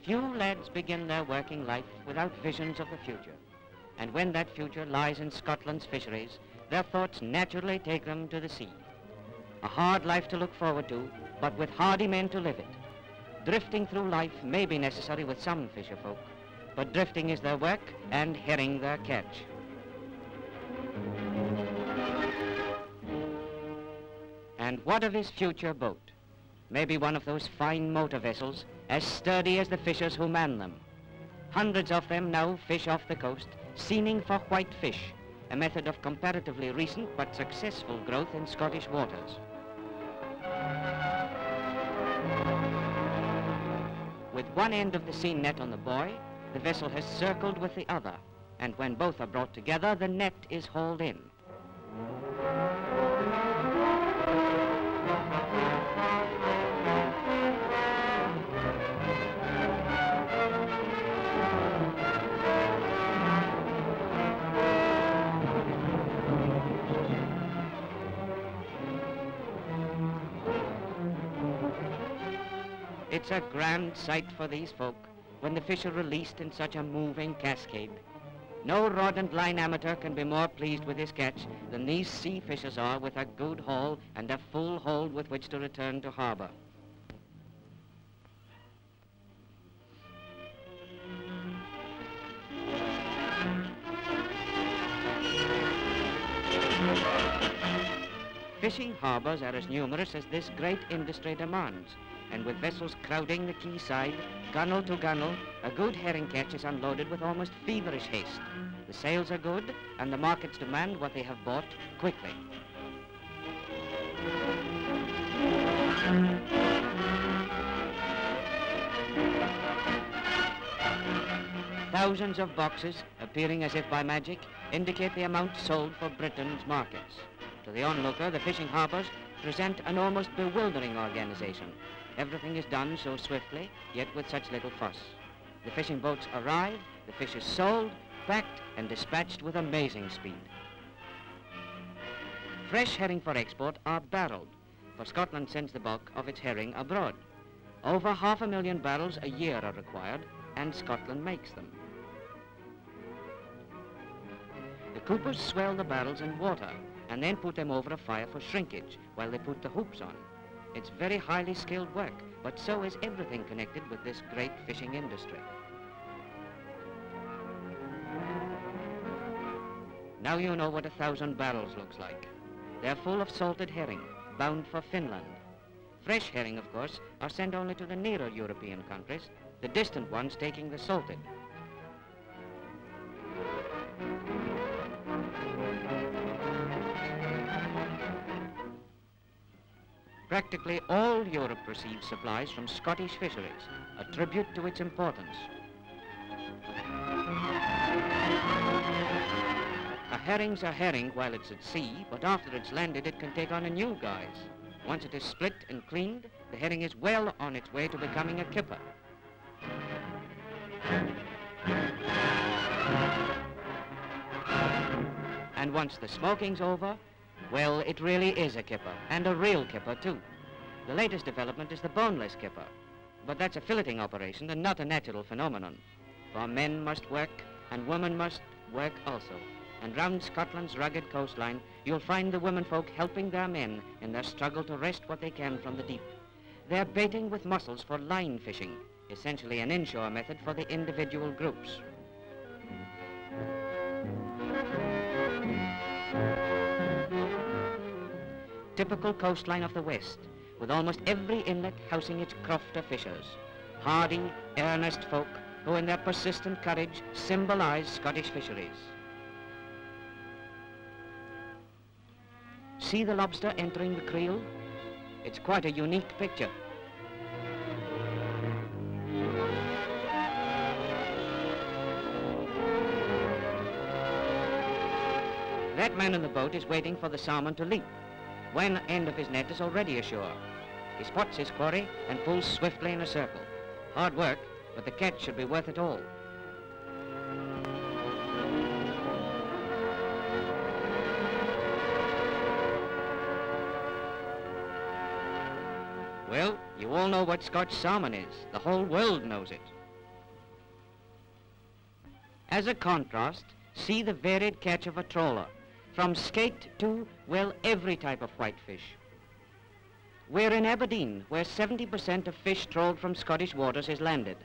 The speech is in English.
Few lads begin their working life without visions of the future. And when that future lies in Scotland's fisheries, their thoughts naturally take them to the sea. A hard life to look forward to, but with hardy men to live it. Drifting through life may be necessary with some fisher folk, but drifting is their work and herring their catch. And what of his future boat? Maybe one of those fine motor vessels, as sturdy as the fishers who man them. Hundreds of them now fish off the coast, seaming for white fish, a method of comparatively recent but successful growth in Scottish waters. With one end of the seine net on the buoy, the vessel has circled with the other, and when both are brought together, the net is hauled in. It's a grand sight for these folk when the fish are released in such a moving cascade. No rod and line amateur can be more pleased with his catch than these sea fishers are with a good haul and a full hold with which to return to harbour. Fishing harbours are as numerous as this great industry demands, and with vessels crowding the quayside, gunwale to gunwale, a good herring catch is unloaded with almost feverish haste. The sales are good, and the markets demand what they have bought quickly. Thousands of boxes, appearing as if by magic, indicate the amount sold for Britain's markets. To the onlooker, the fishing harbours present an almost bewildering organisation. Everything is done so swiftly, yet with such little fuss. The fishing boats arrive, the fish is sold, packed and dispatched with amazing speed. Fresh herring for export are barrelled, for Scotland sends the bulk of its herring abroad. Over 500,000 barrels a year are required, and Scotland makes them. The coopers swell the barrels in water and then put them over a fire for shrinkage while they put the hoops on. It's very highly skilled work, but so is everything connected with this great fishing industry. Now you know what 1,000 barrels looks like. They're full of salted herring, bound for Finland. Fresh herring, of course, are sent only to the nearer European countries, the distant ones taking the salted. Practically all Europe receives supplies from Scottish fisheries, a tribute to its importance. A herring's a herring while it's at sea, but after it's landed it can take on a new guise. Once it is split and cleaned, the herring is well on its way to becoming a kipper. And once the smoking's over, well, it really is a kipper, and a real kipper too. The latest development is the boneless kipper, but that's a filleting operation and not a natural phenomenon. For men must work, and women must work also. And round Scotland's rugged coastline, you'll find the womenfolk helping their men in their struggle to wrest what they can from the deep. They're baiting with mussels for line fishing, essentially an inshore method for the individual groups. Typical coastline of the West, with almost every inlet housing its crofter fishers. Hardy, earnest folk who in their persistent courage symbolise Scottish fisheries. See the lobster entering the creel? It's quite a unique picture. That man in the boat is waiting for the salmon to leap. One end of his net is already ashore. He spots his quarry and pulls swiftly in a circle. Hard work, but the catch should be worth it all. Well, you all know what Scotch salmon is. The whole world knows it. As a contrast, see the varied catch of a trawler, from skate to, well, every type of whitefish. We're in Aberdeen, where 70% of fish trawled from Scottish waters is landed.